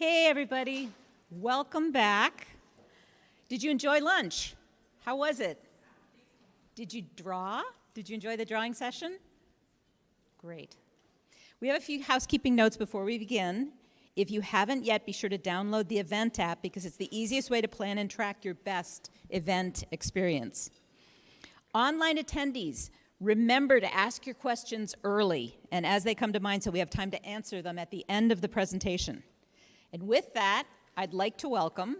Hey everybody, welcome back. Did you enjoy lunch? How was it? Did you draw? Did you enjoy the drawing session? Great. We have a few housekeeping notes before we begin. If you haven't yet, be sure to download the event app because it's the easiest way to plan and track your best event experience. Online attendees, remember to ask your questions early and as they come to mind so we have time to answer them at the end of the presentation. And with that, I'd like to welcome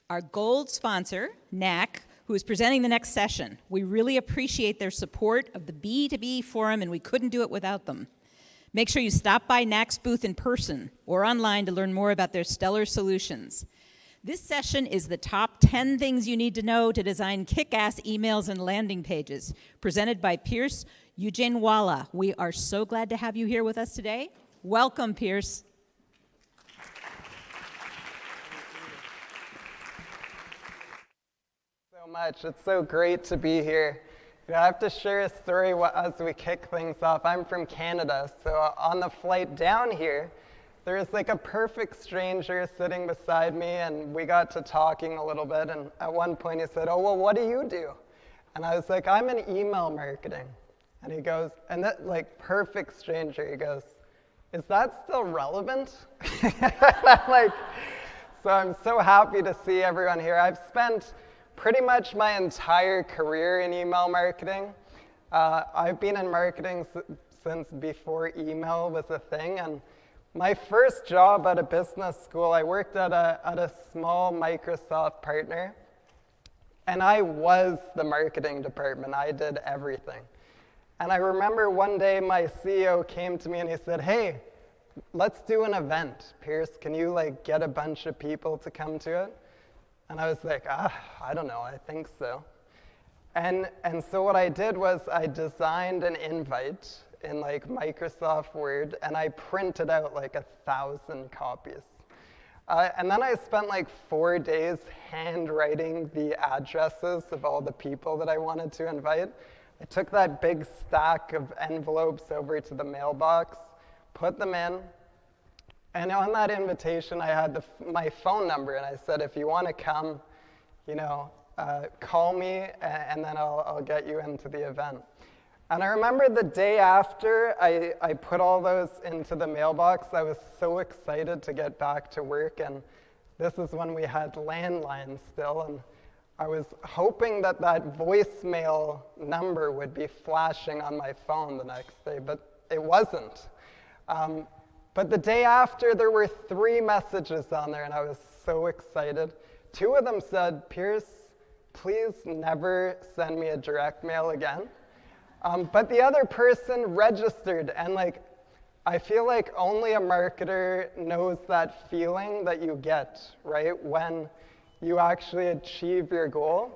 our gold sponsor, NAC, who is presenting the next session. We really appreciate their support of the B2B Forum, and we couldn't do it without them. Make sure you stop by NAC's booth in person or online to learn more about their stellar solutions. This session is the top 10 things you need to know to design kick-ass emails and landing pages, presented by Pierce Ujjainwala. We are so glad to have you here with us today. Welcome, Pierce. Much. It's so great to be here. I have to share a story as we kick things off. I'm from Canada, so on the flight down here, there was like a perfect stranger sitting beside me, and we got to talking a little bit, and at one point he said, "Oh, well, what do you do?" And I was like, "I'm in email marketing." And he goes, and that like perfect stranger, he goes, "Is that still relevant?" I'm like, so I'm so happy to see everyone here. I've spent pretty much my entire career in email marketing. I've been in marketing since before email was a thing, and my first job at a business school, I worked at a small Microsoft partner, and I was the marketing department. I did everything. And I remember one day my CEO came to me and he said, "Hey, let's do an event. Pierce, can you like get a bunch of people to come to it?" And I was like, I don't know, I think so. And so what I did was I designed an invite in like Microsoft Word, and I printed out like 1,000 copies. And then I spent like 4 days handwriting the addresses of all the people that I wanted to invite. I took that big stack of envelopes over to the mailbox, put them in, and on that invitation, I had my phone number, and I said, "If you want to come, call me, and then I'll get you into the event." And I remember the day after I put all those into the mailbox, I was so excited to get back to work, and this is when we had landlines still, and I was hoping that voicemail number would be flashing on my phone the next day, but it wasn't. But the day after, there were 3 messages on there, and I was so excited. 2 of them said, "Pierce, please never send me a direct mail again." But the other person registered, and I feel like only a marketer knows that feeling that you get, right, when you actually achieve your goal.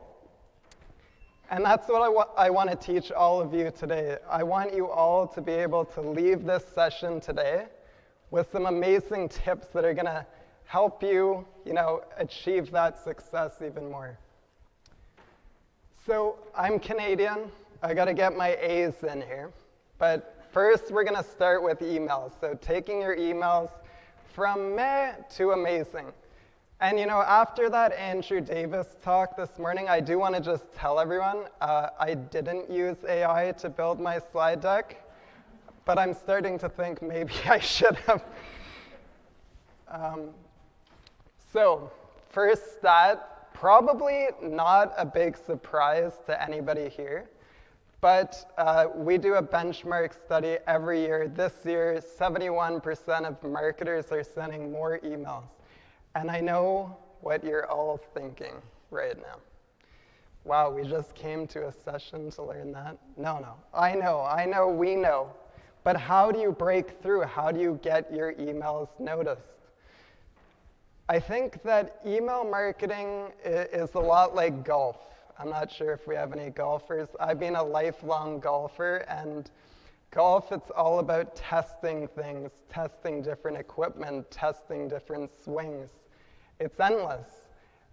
And that's what I want to teach all of you today. I want you all to be able to leave this session today with some amazing tips that are going to help you, achieve that success even more. So I'm Canadian. I got to get my A's in here. But first, we're going to start with emails. So taking your emails from meh to amazing. And after that Andrew Davis talk this morning, I do want to just tell everyone I didn't use AI to build my slide deck. But I'm starting to think maybe I should have. So first stat, probably not a big surprise to anybody here, but we do a benchmark study every year. This year, 71% of marketers are sending more emails. And I know what you're all thinking right now. Wow, we just came to a session to learn that? No, I know, we know. But how do you break through? How do you get your emails noticed? I think that email marketing is a lot like golf. I'm not sure if we have any golfers. I've been a lifelong golfer, and golf, it's all about testing things, testing different equipment, testing different swings. It's endless.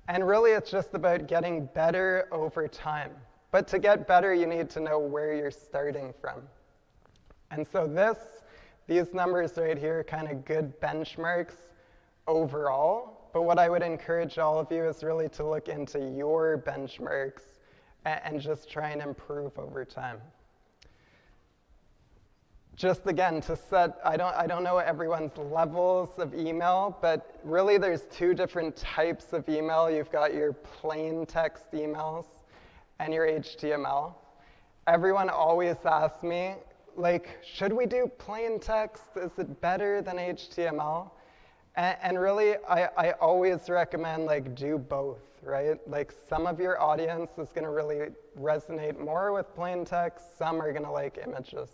And really, it's just about getting better over time. But to get better, you need to know where you're starting from. And so these numbers right here are kind of good benchmarks overall, but what I would encourage all of you is really to look into your benchmarks and just try and improve over time. Just again, to set, I don't know everyone's levels of email, but really there's two different types of email. You've got your plain text emails and your HTML. Everyone always asks me, like, should we do plain text? Is it better than HTML? And really, I always recommend, like, do both, right? Like, some of your audience is going to really resonate more with plain text. Some are going to like images.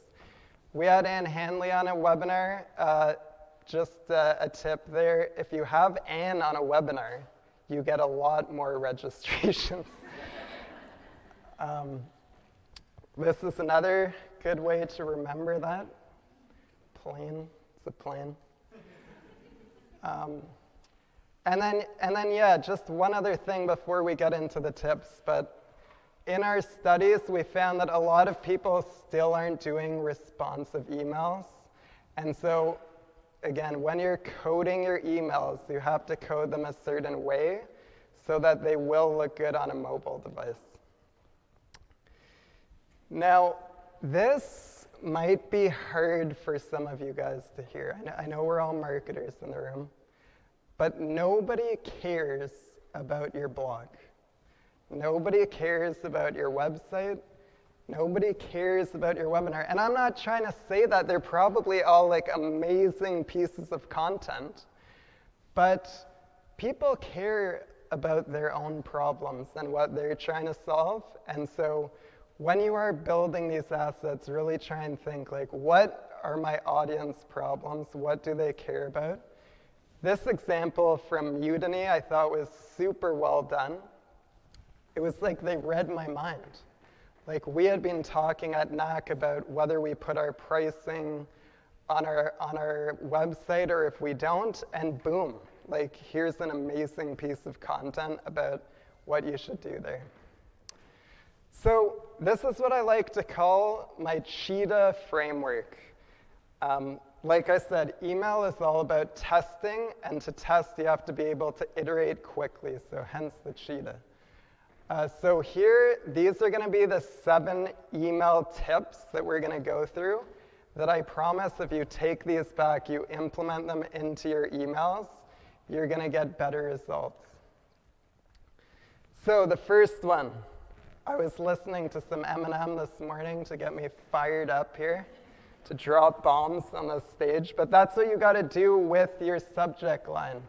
We had Anne Hanley on a webinar. Just a tip there. If you have Anne on a webinar, you get a lot more registrations. This is another good way to remember that. Plain, it's a plain. And then, yeah, just one other thing before we get into the tips, but in our studies, we found that a lot of people still aren't doing responsive emails. And so, again, when you're coding your emails, you have to code them a certain way so that they will look good on a mobile device. Now, this might be hard for some of you guys to hear. I know we're all marketers in the room, but nobody cares about your blog. Nobody cares about your website. Nobody cares about your webinar. And I'm not trying to say that they're probably all like amazing pieces of content, but people care about their own problems and what they're trying to solve. And so when you are building these assets, really try and think like, what are my audience problems? What do they care about? This example from Udemy I thought was super well done. It was like they read my mind. Like we had been talking at NAC about whether we put our pricing on our website or if we don't, and boom, like here's an amazing piece of content about what you should do there. So this is what I like to call my CHEETAH framework. Like I said, email is all about testing, and to test you have to be able to iterate quickly, so hence the CHEETAH. So here, these are going to be the 7 email tips that we're going to go through that I promise if you take these back, you implement them into your emails, you're going to get better results. So the first one, I was listening to some Eminem this morning to get me fired up here, to drop bombs on the stage, but that's what you got to do with your subject line,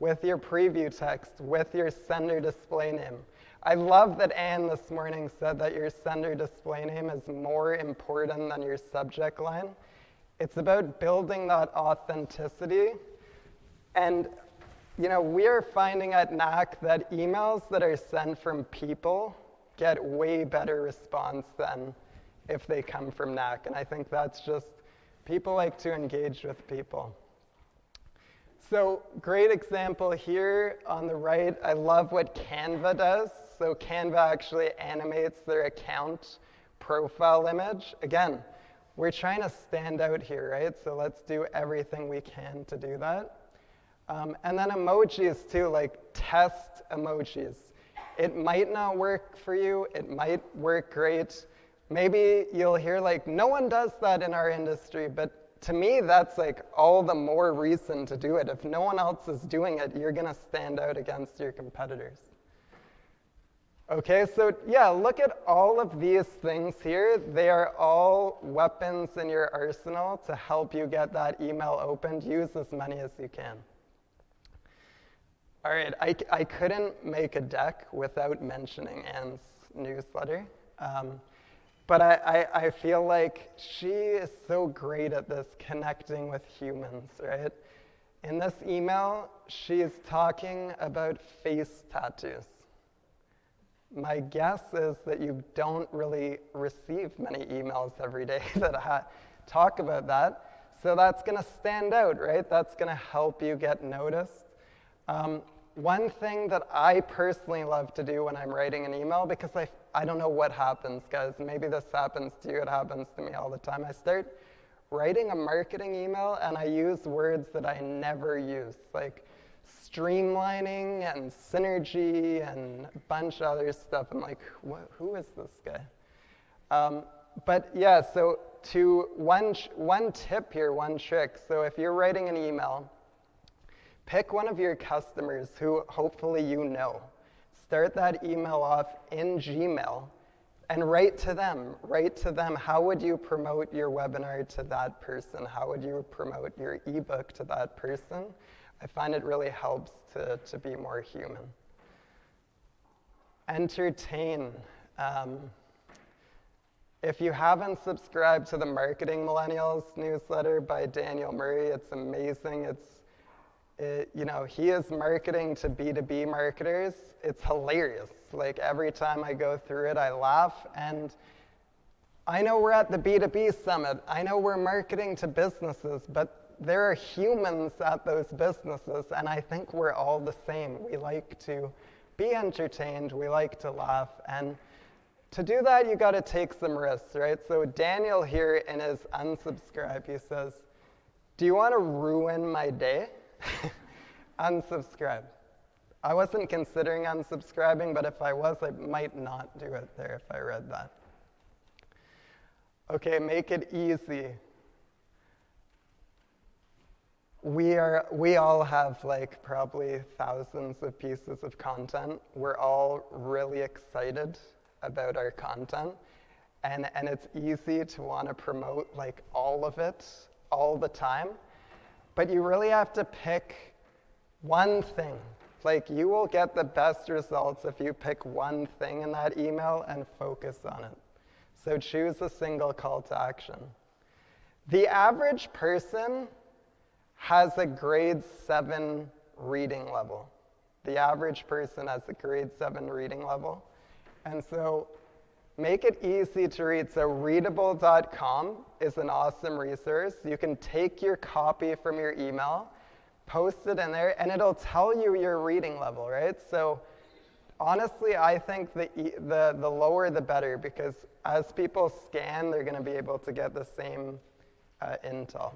with your preview text, with your sender display name. I love that Anne this morning said that your sender display name is more important than your subject line. It's about building that authenticity. And, you know, we are finding at NAC that emails that are sent from people get way better response than if they come from NAC. And I think that's just, people like to engage with people. So great example here on the right. I love what Canva does. So Canva actually animates their account profile image. Again, we're trying to stand out here, right? So let's do everything we can to do that. And then emojis too, like test emojis. It might not work for you. It might work great. Maybe you'll hear like, no one does that in our industry, but to me, that's like all the more reason to do it. If no one else is doing it, you're gonna stand out against your competitors. Okay, so yeah, look at all of these things here. They are all weapons in your arsenal to help you get that email opened. Use as many as you can. All right, I couldn't make a deck without mentioning Anne's newsletter. But I feel like she is so great at this connecting with humans, right? In this email, she is talking about face tattoos. My guess is that you don't really receive many emails every day that talk about that. So that's going to stand out, right? That's going to help you get noticed. One thing that I personally love to do when I'm writing an email, because I don't know what happens, guys. Maybe this happens to you. It happens to me all the time. I start writing a marketing email and I use words that I never use, like streamlining and synergy and a bunch of other stuff. I'm like, who is this guy? But yeah, so one tip here, one trick. So if you're writing an email, pick one of your customers who hopefully you know. Start that email off in Gmail and write to them. Write to them, how would you promote your webinar to that person? How would you promote your ebook to that person? I find it really helps to be more human. Entertain. If you haven't subscribed to the Marketing Millennials newsletter by Daniel Murray, it's amazing. He is marketing to B2B marketers. It's hilarious. Like every time I go through it, I laugh. And I know we're at the B2B summit. I know we're marketing to businesses, but there are humans at those businesses, and I think we're all the same. We like to be entertained. We like to laugh. And to do that, you got to take some risks, right? So Daniel here in his unsubscribe, he says, do you want to ruin my day? Unsubscribe. I wasn't considering unsubscribing, but if I was, I might not do it there if I read that. Okay, make it easy. We all have like probably thousands of pieces of content. We're all really excited about our content, and it's easy to want to promote like all of it all the time. But you really have to pick one thing. Like, you will get the best results if you pick one thing in that email and focus on it. So choose a single call to action. The average person has a grade 7 reading level. The average person has a grade 7 reading level. And so make it easy to read. So readable.com is an awesome resource. You can take your copy from your email, post it in there, and it'll tell you your reading level, right? So honestly, I think the lower the better, because as people scan, they're going to be able to get the same intel.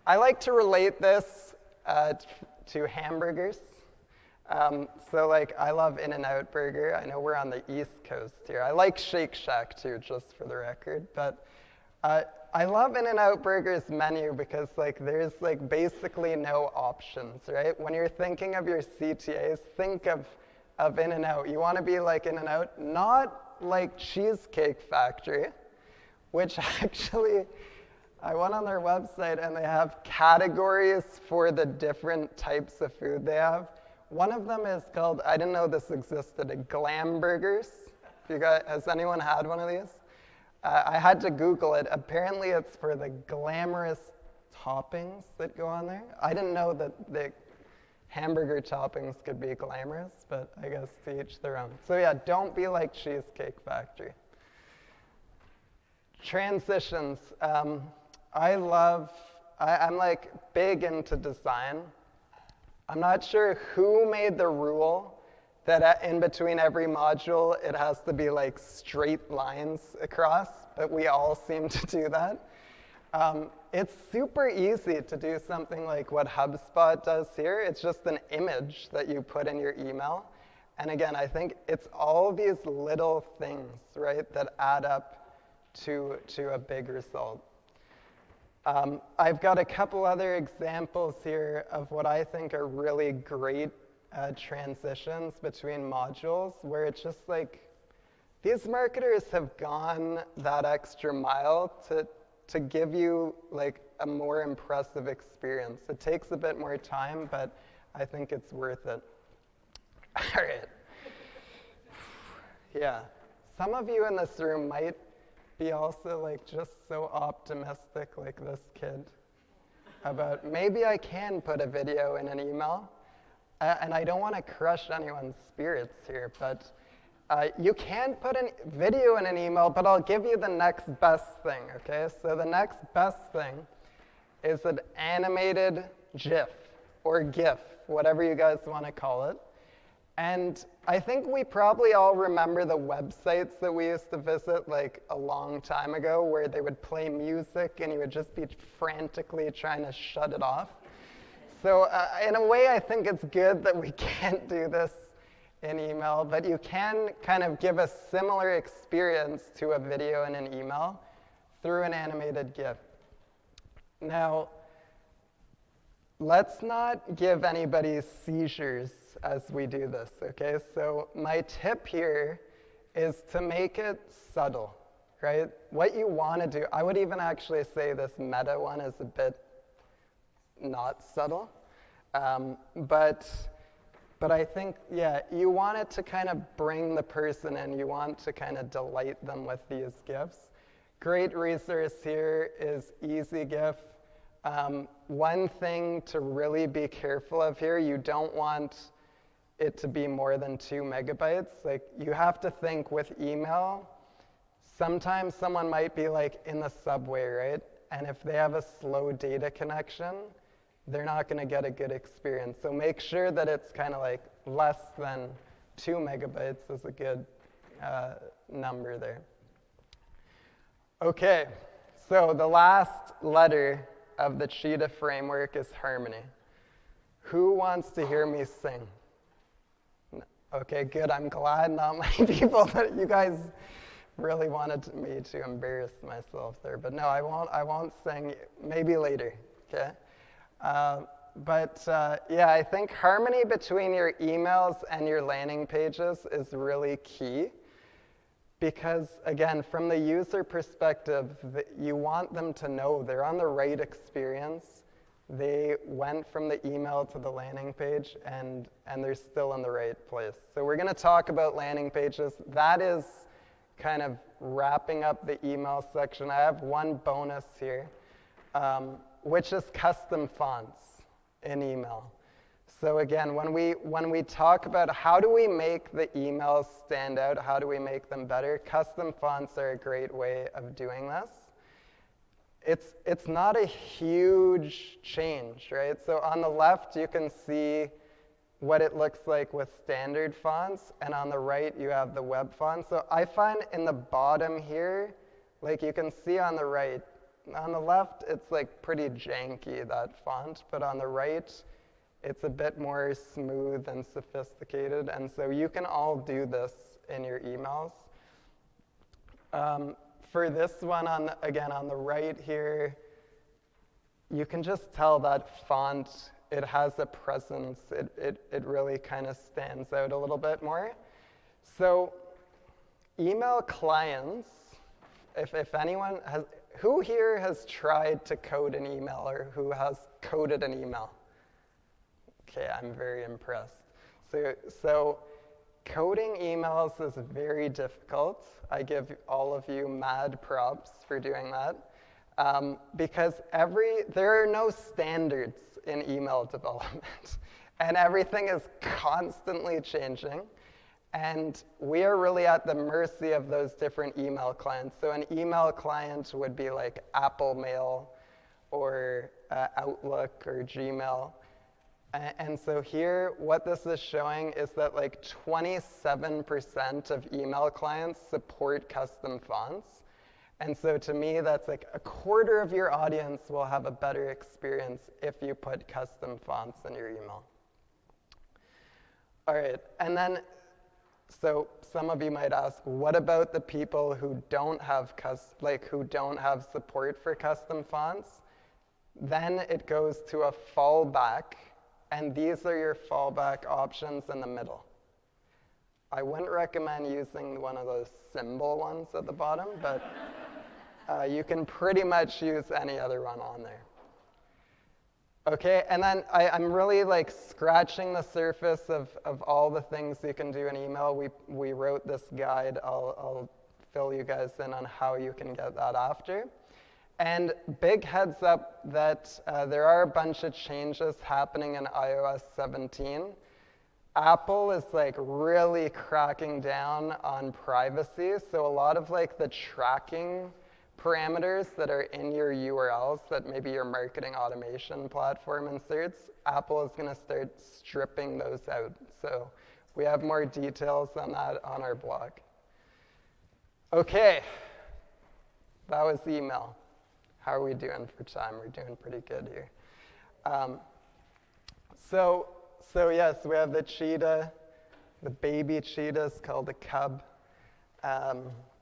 I like to relate this to hamburgers. So like, I love In-N-Out Burger. I know we're on the East Coast here. I like Shake Shack too, just for the record. But I love In-N-Out Burger's menu because like there's like basically no options, right? When you're thinking of your CTAs, think of In-N-Out. You want to be like In-N-Out, not like Cheesecake Factory, which actually, I went on their website and they have categories for the different types of food they have. One of them is called, I didn't know this existed, glam burgers. Has anyone had one of these? I had to Google it. Apparently it's for the glamorous toppings that go on there. I didn't know that the hamburger toppings could be glamorous, but I guess to each their own. So yeah, don't be like Cheesecake Factory. Transitions. I'm like big into design. I'm not sure who made the rule that in between every module it has to be like straight lines across, but we all seem to do that. It's super easy to do something like what HubSpot does here. It's just an image that you put in your email. And again, I think it's all these little things, right, that add up to a big result. I've got a couple other examples here of what I think are really great transitions between modules, where it's just like, these marketers have gone that extra mile to give you like a more impressive experience. It takes a bit more time, but I think it's worth it. All right. Yeah. Some of you in this room might be also like just so optimistic like this kid about maybe I can put a video in an email. And I don't want to crush anyone's spirits here, but you can put a video in an email, but I'll give you the next best thing, okay? So the next best thing is an animated GIF or GIF, whatever you guys want to call it. And I think we probably all remember the websites that we used to visit like a long time ago where they would play music and you would just be frantically trying to shut it off. So in a way, I think it's good that we can't do this in email, but you can kind of give a similar experience to a video in an email through an animated GIF. Now, let's not give anybody seizures as we do this, okay? So my tip here is to make it subtle, right? What you want to do, I would even actually say this meta one is a bit not subtle, but I think, yeah, you want it to kind of bring the person in. You want to kind of delight them with these GIFs. Great resource here is EasyGIF. One thing to really be careful of here, you don't want it to be more than 2 megabytes. Like, you have to think with email, sometimes someone might be like in the subway, right? And if they have a slow data connection, they're not going to get a good experience. So make sure that it's kind of like less than 2 megabytes is a good number there. Okay, so the last letter of the CHEETAH framework is harmony. Who wants to hear me sing? No. Okay, good. I'm glad not many people that you guys really wanted me to embarrass myself there. But no, I won't sing. Maybe later, okay? Yeah, I think harmony between your emails and your landing pages is really key. Because, again, from the user perspective, you want them to know they're on the right experience. They went from the email to the landing page, and they're still in the right place. So we're going to talk about landing pages. That is kind of wrapping up the email section. I have one bonus here, which is custom fonts in email. So again, when we talk about how do we make the emails stand out, how do we make them better, custom fonts are a great way of doing this. It's not a huge change, right? So on the left, you can see what it looks like with standard fonts, and on the right, you have the web fonts. So I find in the bottom here, like you can see on the right, on the left, it's like pretty janky, that font, but on the right, it's a bit more smooth and sophisticated, and so you can all do this in your emails. For this one, again, on the right here, you can just tell that font, it has a presence. It really kind of stands out a little bit more. So email clients, if anyone has, who here has tried to code an email or who has coded an email? Okay, I'm very impressed. So coding emails is very difficult. I give all of you mad props for doing that. Because there are no standards in email development. And everything is constantly changing. And we are really at the mercy of those different email clients. So an email client would be like Apple Mail or Outlook or Gmail. And so here, what this is showing is that like 27% of email clients support custom fonts. And so to me, that's like a quarter of your audience will have a better experience if you put custom fonts in your email. All right, and then, so some of you might ask, what about the people who don't have support for custom fonts? Then it goes to a fallback, and these are your fallback options in the middle. I wouldn't recommend using one of those symbol ones at the bottom, but you can pretty much use any other one on there. Okay, and then I'm really like scratching the surface of all the things you can do in email. We wrote this guide. I'll fill you guys in on how you can get that after. And big heads up that there are a bunch of changes happening in iOS 17. Apple is like really cracking down on privacy. So a lot of like the tracking parameters that are in your URLs that maybe your marketing automation platform inserts, Apple is going to start stripping those out. So We have more details on that on our blog. Okay, that was email. How are we doing for time? We're doing pretty good here. So yes, we have the cheetah, the baby cheetahs called a cub.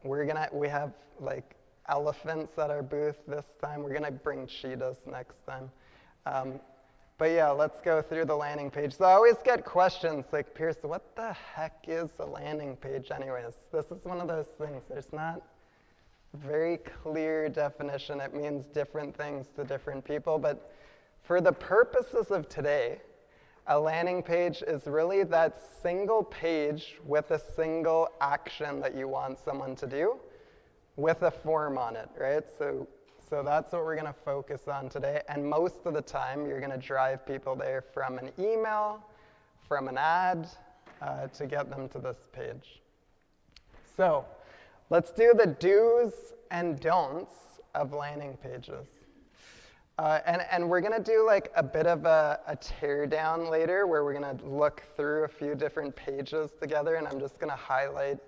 We have like elephants at our booth this time. We're gonna bring cheetahs next time. But yeah, let's go through the landing page. So I always get questions like, Pierce, what the heck is a landing page anyways? This is one of those things. There's not a very clear definition. It means different things to different people. But for the purposes of today, a landing page is really that single page with a single action that you want someone to do with a form on it, right? So that's what we're going to focus on today. And most of the time, you're going to drive people there from an email, from an ad, to get them to this page. So let's do the do's and don'ts of landing pages. And we're going to do like a bit of a tear down later where we're going to look through a few different pages together, and I'm just going to highlight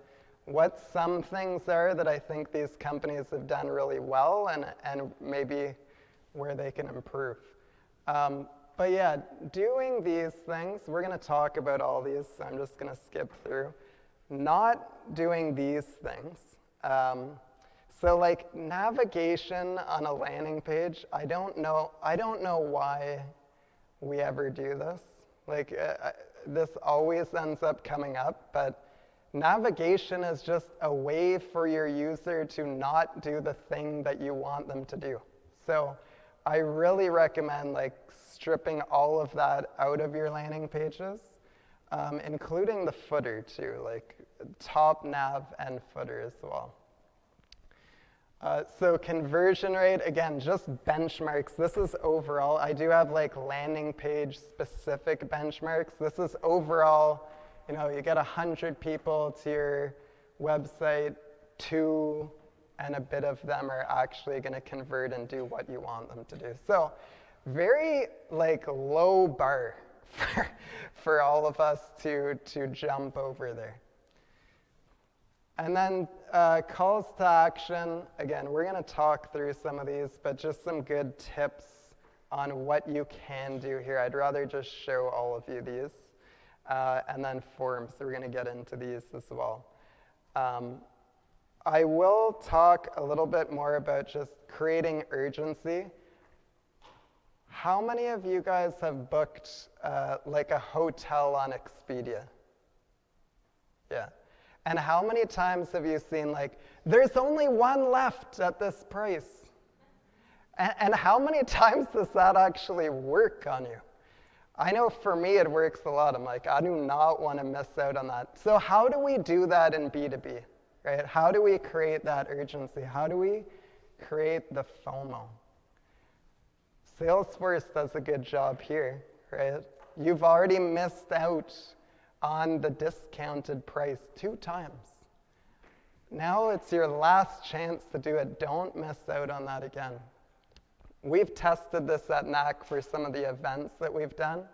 what some things are that I think these companies have done really well and maybe where they can improve. But yeah, doing these things, we're going to talk about all these, so I'm just going to skip through. Not doing these things. So like navigation on a landing page, I don't know why we ever do this. Like this always ends up coming up, but navigation is just a way for your user to not do the thing that you want them to do. So I really recommend like stripping all of that out of your landing pages, including the footer too, like top nav and footer as well. So conversion rate, again, just benchmarks. This is overall. I do have like landing page specific benchmarks. This is overall. You get 100 people to your website, 2 and a bit of them are actually going to convert and do what you want them to do. So very like low bar for all of us to jump over there. And then calls to action. Again, we're going to talk through some of these, but just some good tips on what you can do here. I'd rather just show all of you these. And then forms, so we're going to get into these as well. I will talk a little bit more about just creating urgency. How many of you guys have booked like a hotel on Expedia? Yeah. And how many times have you seen like, there's only one left at this price? And how many times does that actually work on you? I know for me it works a lot. I'm like, I do not want to miss out on that. So how do we do that in B2B, right? How do we create that urgency? How do we create the FOMO? Salesforce does a good job here, right? You've already missed out on the discounted price 2 times. Now it's your last chance to do it. Don't miss out on that again. We've tested this at NAC for some of the events that we've done.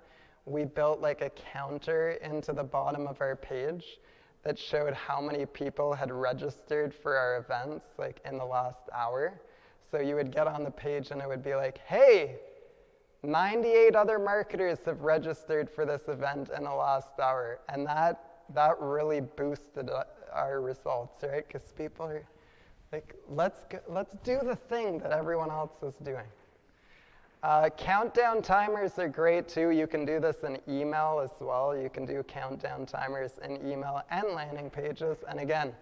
We built like a counter into the bottom of our page that showed how many people had registered for our events like in the last hour. So you would get on the page and it would be like, hey, 98 other marketers have registered for this event in the last hour. And that really boosted our results, right? Because people are like, let's do the thing that everyone else is doing. Countdown timers are great too. You can do this in email as well. You can do countdown timers in email and landing pages. And again,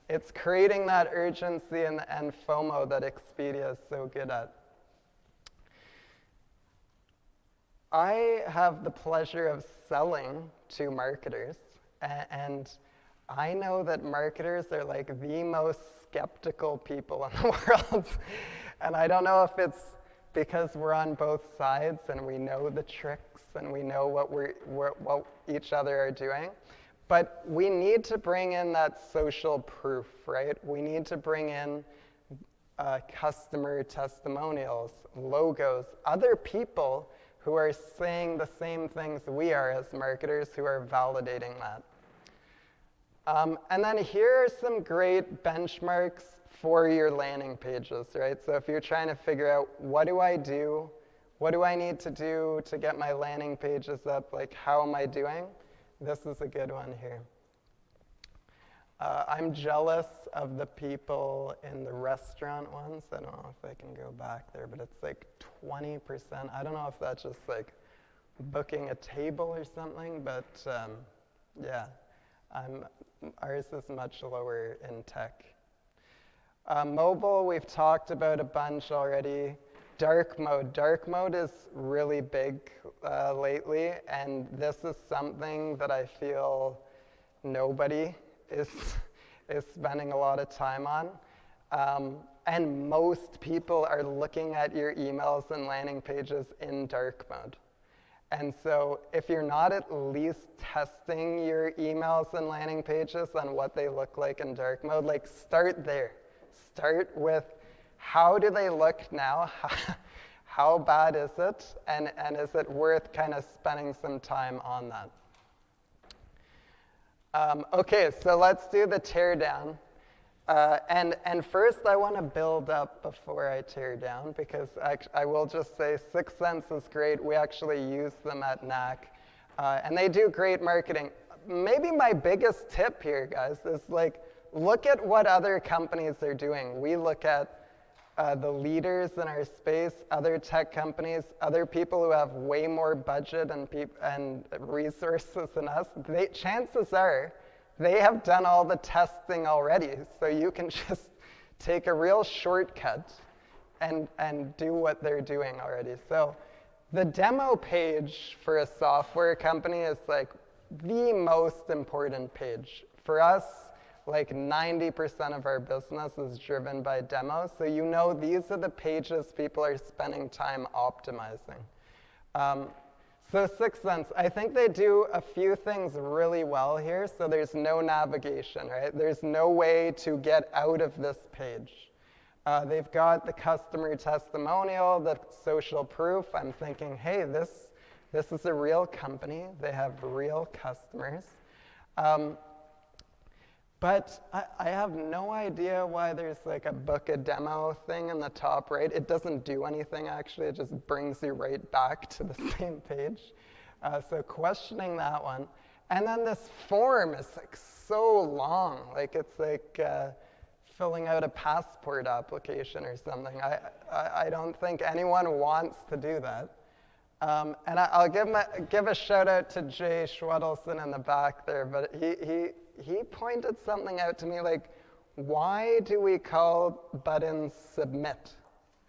it's creating that urgency and FOMO that Expedia is so good at. I have the pleasure of selling to marketers, and I know that marketers are like the most skeptical people in the world. And I don't know if it's because we're on both sides and we know the tricks and we know what each other are doing. But we need to bring in that social proof, right? We need to bring in customer testimonials, logos, other people who are saying the same things we are as marketers who are validating that. And then here are some great benchmarks for your landing pages, right? So if you're trying to figure out, what do I do? What do I need to do to get my landing pages up? Like, how am I doing? This is a good one here. I'm jealous of the people in the restaurant ones. I don't know if I can go back there, but it's like 20%. I don't know if that's just like booking a table or something, but yeah, ours is much lower in tech. Mobile, we've talked about a bunch already. Dark mode. Dark mode is really big lately, and this is something that I feel nobody is spending a lot of time on. And most people are looking at your emails and landing pages in dark mode. And so if you're not at least testing your emails and landing pages on what they look like in dark mode, like, start there. Start with, how do they look now? How bad is it? And is it worth kind of spending some time on that? Okay, so let's do the teardown. And first, I want to build up before I tear down, because I will just say 6th Sense is great. We actually use them at NAC, and they do great marketing. Maybe my biggest tip here, guys, is like, look at what other companies are doing. We look at the leaders in our space, other tech companies, other people who have way more budget and resources than us. Chances are they have done all the testing already, so you can just take a real shortcut and do what they're doing already. So the demo page for a software company is like the most important page. For us, like 90% of our business is driven by demos, so you know these are the pages people are spending time optimizing. So 6th Sense, I think they do a few things really well here. So there's no navigation, right? There's no way to get out of this page. They've got the customer testimonial, the social proof. I'm thinking, hey, this is a real company. They have real customers. But I have no idea why there's like a book a demo thing in the top right. It doesn't do anything, actually. It just brings you right back to the same page. So questioning that one. And then this form is like so long. Like, it's like filling out a passport application or something. I don't think anyone wants to do that. And I'll give a shout out to Jay Schwedelson in the back there, but he pointed something out to me, like, why do we call buttons submit?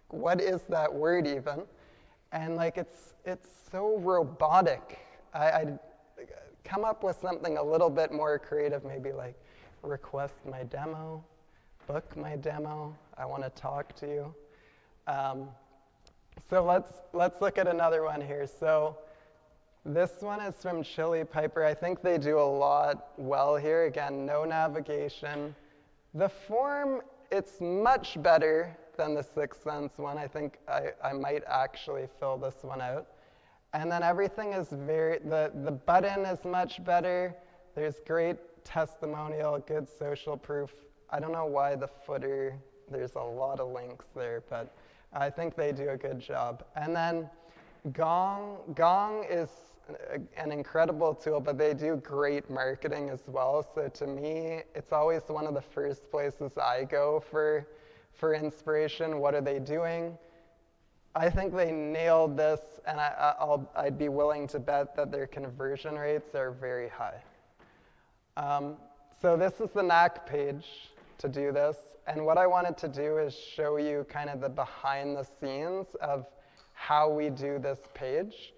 What is that word even? And like, it's so robotic. I'd come up with something a little bit more creative, maybe like request my demo, book my demo, I want to talk to you. So let's look at another one here. So this one is from Chili Piper. I think they do a lot well here. Again, no navigation. The form, it's much better than the 6th Sense one. I think I might actually fill this one out. And then everything is the button is much better. There's great testimonial, good social proof. I don't know why the footer, there's a lot of links there, but I think they do a good job. And then Gong is an incredible tool, but they do great marketing as well. So to me, it's always one of the first places I go for inspiration. What are they doing? I think they nailed this, and I'd be willing to bet that their conversion rates are very high. So this is the NAC page to do this. And what I wanted to do is show you kind of the behind the scenes of how we do this page.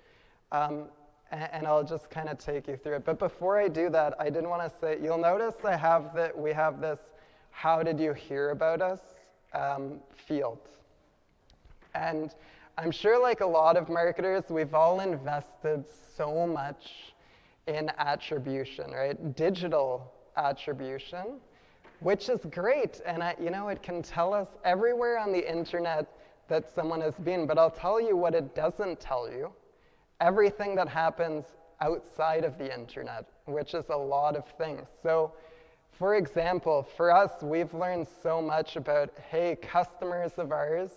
And I'll just kind of take you through it. But before I do that, I did want to say, you'll notice we have this how did you hear about us field. And I'm sure, like a lot of marketers, we've all invested so much in attribution, right? Digital attribution, which is great. And it can tell us everywhere on the internet that someone has been. But I'll tell you what it doesn't tell you. Everything that happens outside of the internet, which is a lot of things. So For example, for us, we've learned so much about, hey, customers of ours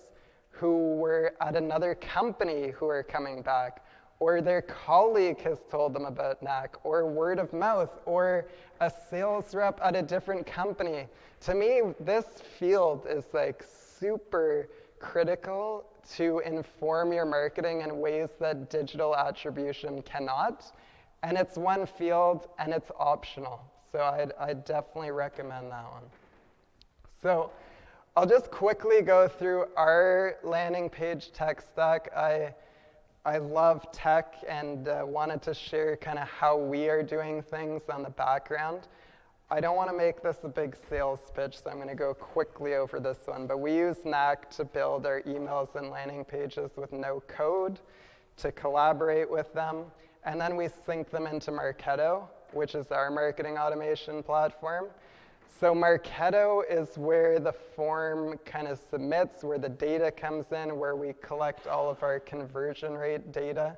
who were at another company who are coming back, or their colleague has told them about NAC, or word of mouth, or a sales rep at a different company. To me, this field is like super critical to inform your marketing in ways that digital attribution cannot. And it's one field, and it's optional. So I'd definitely recommend that one. So I'll just quickly go through our landing page tech stack. I love tech and wanted to share kind of how we are doing things on the background. I don't want to make this a big sales pitch, so I'm going to go quickly over this one. But we use NAC to build our emails and landing pages with no code, to collaborate with them. And then we sync them into Marketo, which is our marketing automation platform. So Marketo is where the form kind of submits, where the data comes in, where we collect all of our conversion rate data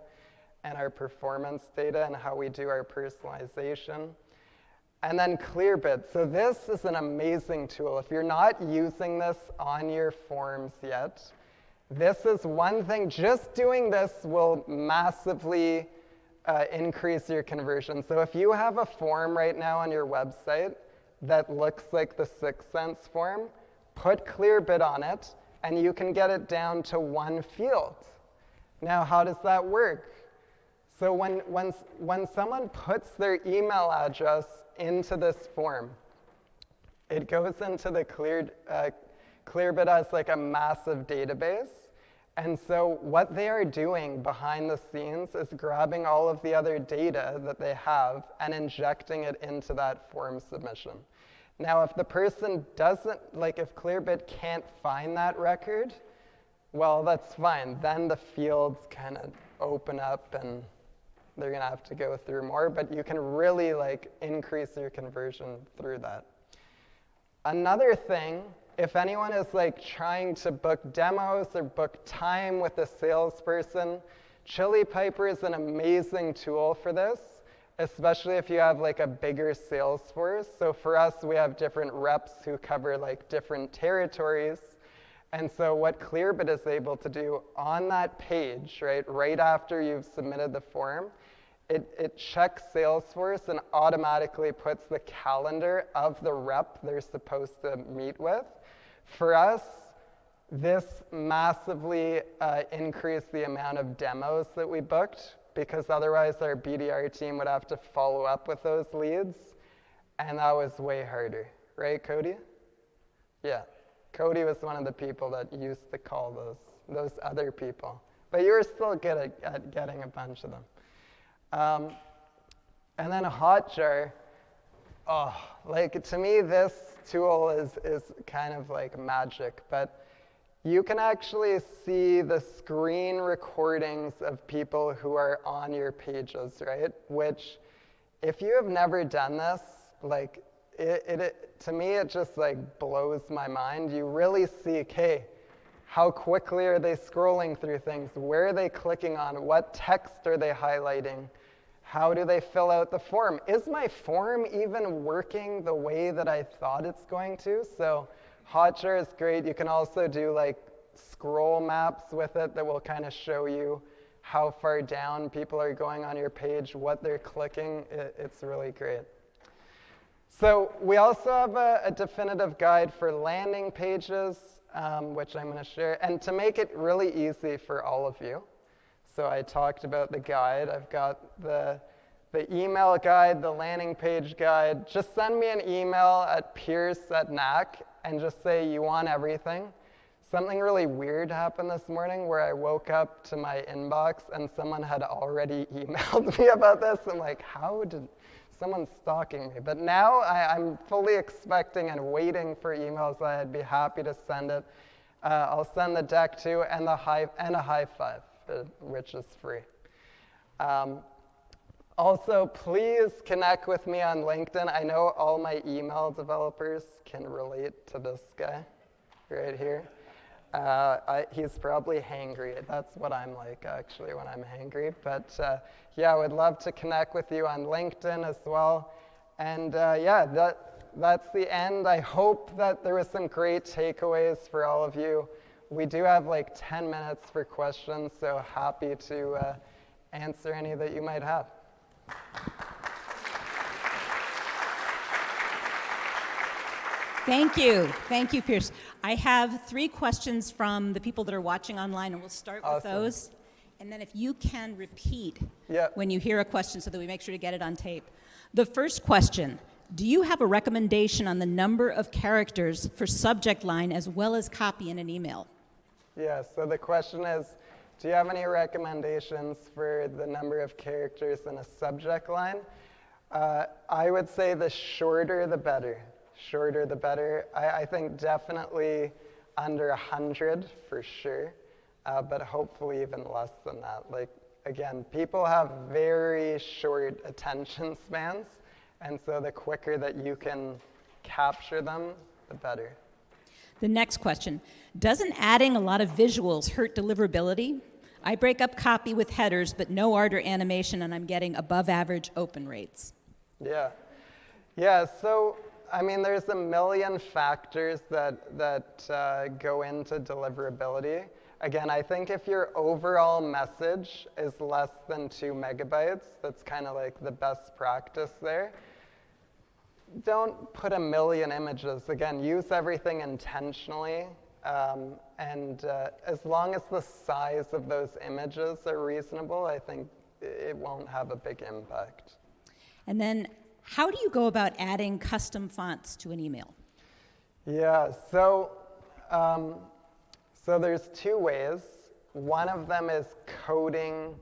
and our performance data and how we do our personalization. And then Clearbit. So this is an amazing tool. If you're not using this on your forms yet, this is one thing. Just doing this will massively increase your conversion. So if you have a form right now on your website that looks like the 6 Sense form, put Clearbit on it, and you can get it down to one field. Now, how does that work? So when someone puts their email address into this form, it goes into the Clearbit as like a massive database. And so what they are doing behind the scenes is grabbing all of the other data that they have and injecting it into that form submission. Now, if the person doesn't, like if Clearbit can't find that record, well, that's fine. Then the fields kind of open up and they're going to have to go through more, but you can really like increase your conversion through that. Another thing, if anyone is like trying to book demos or book time with a salesperson, Chili Piper is an amazing tool for this, especially if you have like a bigger sales force. So for us, we have different reps who cover like different territories. And so what Clearbit is able to do on that page, right after you've submitted the form, it checks Salesforce and automatically puts the calendar of the rep they're supposed to meet with. For us, this massively increased the amount of demos that we booked, because otherwise our BDR team would have to follow up with those leads, and that was way harder. Right, Cody? Yeah. Cody was one of the people that used to call those other people. But you were still good at getting a bunch of them. And then Hotjar, like to me this tool is kind of like magic, but you can actually see the screen recordings of people who are on your pages, right? Which, if you have never done this, like to me it just like blows my mind. You really see, okay, how quickly are they scrolling through things? Where are they clicking on? What text are they highlighting? How do they fill out the form? Is my form even working the way that I thought it's going to? So Hotjar is great. You can also do like scroll maps with it that will kind of show you how far down people are going on your page, what they're clicking. It's really great. So we also have a definitive guide for landing pages, which I'm going to share. And to make it really easy for all of you, so I talked about the guide. I've got the email guide, the landing page guide. Just send me an email at pierce@NAC and just say you want everything. Something really weird happened this morning where I woke up to my inbox and someone had already emailed me about this. I'm like, how did someone stalking me? But now I'm fully expecting and waiting for emails. I'd be happy to send it. I'll send the deck too, and a high five, which is free. Also, please connect with me on LinkedIn. I know all my email developers can relate to this guy right here. He's probably hangry. That's what I'm like, actually, when I'm hangry. But yeah, I would love to connect with you on LinkedIn as well. And yeah, that's the end. I hope that there was some great takeaways for all of you. We do have like 10 minutes for questions, so happy to answer any that you might have. Thank you. Thank you, Pierce. I have 3 questions from the people that are watching online, and we'll start with those. And then if you can repeat when you hear a question so that we make sure to get it on tape. The first question, do you have a recommendation on the number of characters for subject line as well as copy in an email? Yeah, so the question is, do you have any recommendations for the number of characters in a subject line? I would say the shorter the better. Shorter the better. I think definitely under 100 for sure, but hopefully even less than that. Like, again, people have very short attention spans, and so the quicker that you can capture them, the better. The next question, doesn't adding a lot of visuals hurt deliverability? I break up copy with headers, but no art or animation, and I'm getting above average open rates. Yeah, so I mean, there's a million factors that go into deliverability. Again, I think if your overall message is less than 2 megabytes, that's kind of like the best practice there. Don't put a million images. Again, use everything intentionally. And as long as the size of those images are reasonable, I think it won't have a big impact. And then, how do you go about adding custom fonts to an email? Yeah, so there's 2 ways. One of them is coding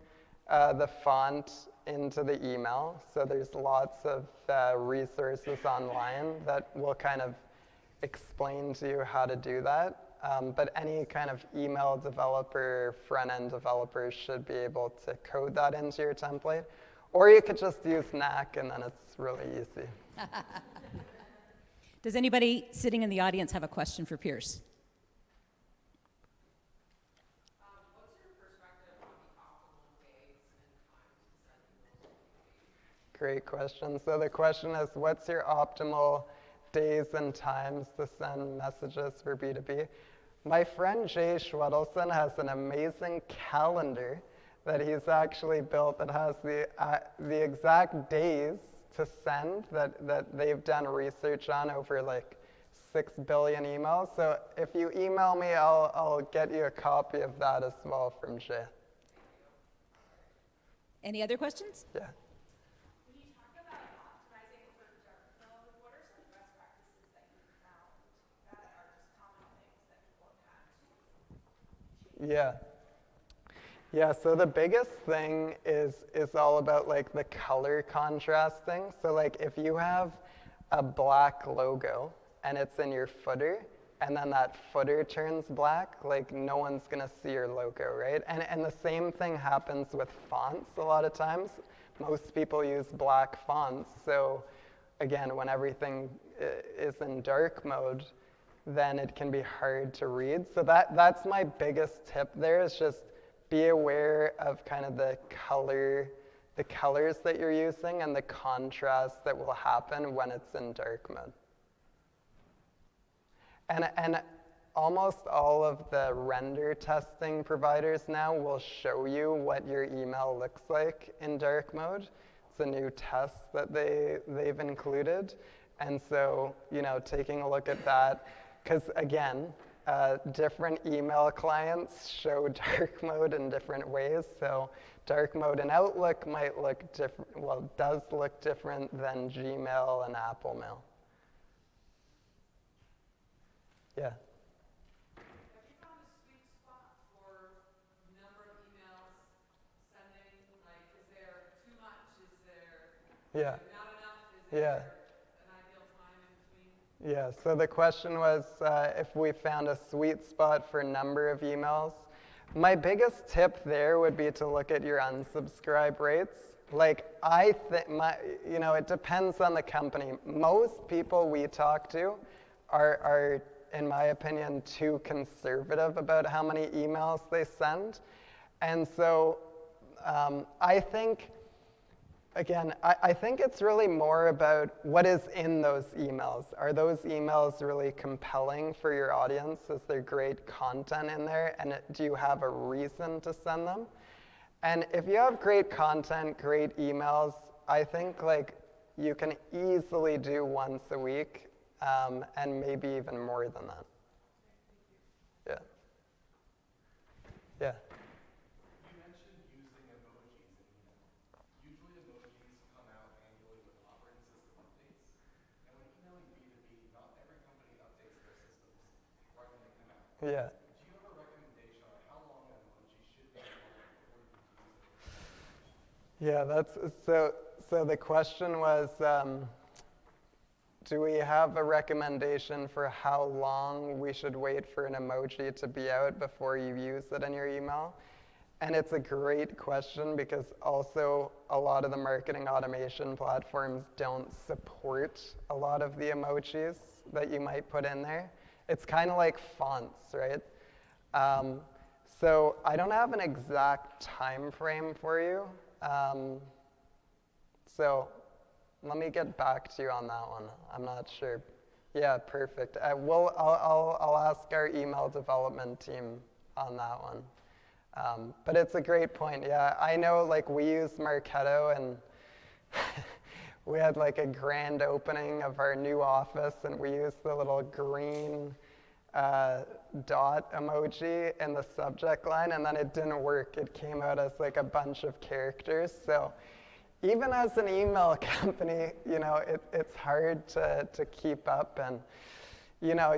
the font into the email. So there's lots of resources online that will kind of explain to you how to do that. But any kind of email developer, front-end developer should be able to code that into your template. Or you could just use Knack, and then it's really easy. Does anybody sitting in the audience have a question for Pierce? What's your perspective on the optimal days and times to send emails? Great question. So the question is, what's your optimal days and times to send messages for B2B? My friend Jay Schwedelson has an amazing calendar that he's actually built that has the exact days to send that they've done research on over like 6 billion emails. So if you email me, I'll get you a copy of that as well from Jay. Any other questions? Yeah. When you talk about optimizing for dark mode, what are some best practices that you found that are just common things that people have had to change? Yeah, so the biggest thing is all about like the color contrasting. So like if you have a black logo and it's in your footer, and then that footer turns black, like no one's gonna see your logo, right? And the same thing happens with fonts a lot of times. Most people use black fonts, so again, when everything is in dark mode, then it can be hard to read. So that's my biggest tip there, is just be aware of kind of the colors that you're using and the contrast that will happen when it's in dark mode. And almost all of the render testing providers now will show you what your email looks like in dark mode. It's a new test that they've included. And so, taking a look at that, because again, different email clients show dark mode in different ways. So dark mode in Outlook might look different, does look different than Gmail and Apple Mail. Yeah. Have you found a sweet spot for number of emails sending? Like, is there too much? Is there not enough? Is there an ideal time in between? Yeah, so the question was if we found a sweet spot for number of emails. My biggest tip there would be to look at your unsubscribe rates. Like, I think, it depends on the company. Most people we talk to are, in my opinion, too conservative about how many emails they send. And so I think Again, I think it's really more about what is in those emails. Are those emails really compelling for your audience? Is there great content in there? And do you have a reason to send them? And if you have great content, great emails, I think like you can easily do once a week, and maybe even more than that. Yeah. Yeah. You mentioned using emojis in email. Usually emojis come out annually with operating system updates. And when emailing B2B, not every company updates their systems right when they come out. Yeah. Do you have a recommendation on how long an emoji should be before you can use it? Yeah, that's so the question was, do we have a recommendation for how long we should wait for an emoji to be out before you use it in your email? And it's a great question because also a lot of the marketing automation platforms don't support a lot of the emojis that you might put in there. It's kind of like fonts, right? So I don't have an exact time frame for you. So let me get back to you on that one. I'm not sure. Yeah, perfect. I'll ask our email development team on that one. But it's a great point. Yeah, I know like we use Marketo and we had like a grand opening of our new office and we used the little green dot emoji in the subject line and then it didn't work. It came out as like a bunch of characters. So even as an email company, you know, it's hard to keep up and, you know,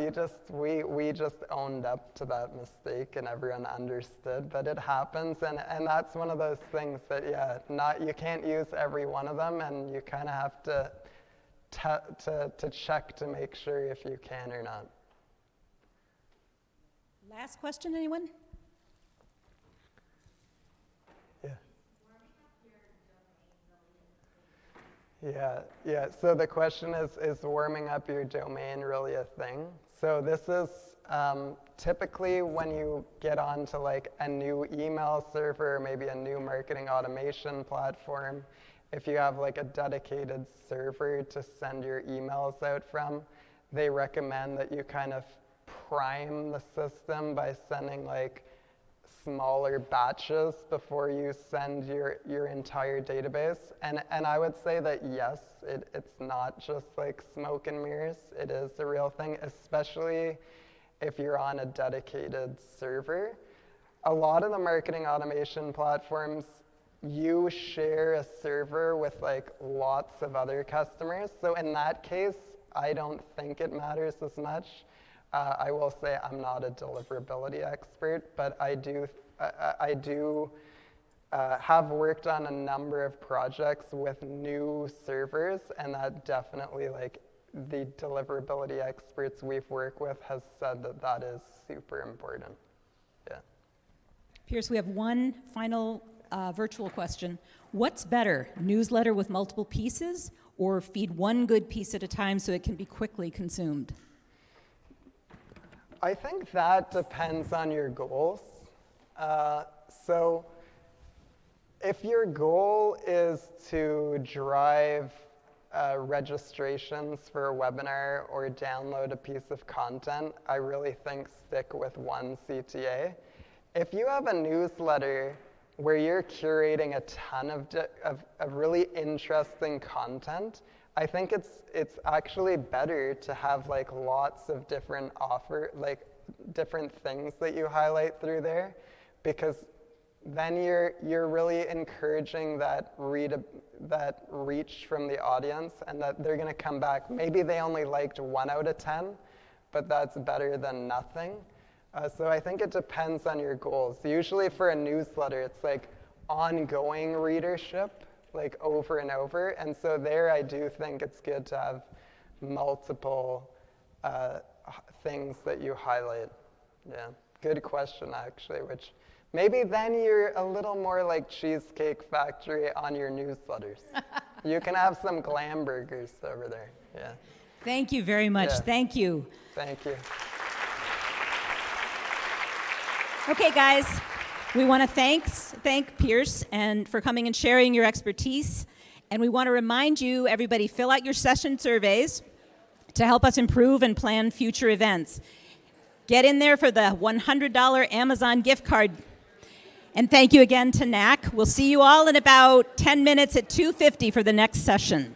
we just owned up to that mistake and everyone understood that it happens and that's one of those things that, yeah, you can't use every one of them and you kind of have to check to make sure if you can or not. Last question, anyone? Yeah. So the question is warming up your domain really a thing? So this is typically when you get onto like a new email server, maybe a new marketing automation platform, if you have like a dedicated server to send your emails out from, they recommend that you kind of prime the system by sending like smaller batches before you send your entire database. And I would say that yes, it's not just like smoke and mirrors. It is a real thing, especially if you're on a dedicated server. A lot of the marketing automation platforms, you share a server with like lots of other customers. So in that case, I don't think it matters as much. I will say I'm not a deliverability expert, but I do have worked on a number of projects with new servers, and that definitely, like, the deliverability experts we've worked with has said that that is super important. Yeah. Pierce, we have one final virtual question. What's better, newsletter with multiple pieces, or feed one good piece at a time so it can be quickly consumed? I think that depends on your goals. So if your goal is to drive registrations for a webinar or download a piece of content, I really think stick with one CTA. If you have a newsletter where you're curating a ton of really interesting content, I think it's actually better to have like lots of different different things that you highlight through there, because then you're really encouraging that reach from the audience, and that they're going to come back. Maybe they only liked 1 out of 10, but that's better than nothing. So I think it depends on your goals. Usually for a newsletter, it's like ongoing readership, like over and over. And so there I do think it's good to have multiple things that you highlight. Yeah, good question actually, which maybe then you're a little more like Cheesecake Factory on your newsletters. You can have some glam burgers over there, yeah. Thank you very much, Yeah. Thank you. Thank you. Okay, guys, we want to thank Pierce and for coming and sharing your expertise. And we want to remind you, everybody, fill out your session surveys to help us improve and plan future events. Get in there for the $100 Amazon gift card. And thank you again to NAC. We'll see you all in about 10 minutes at 2:50 for the next session.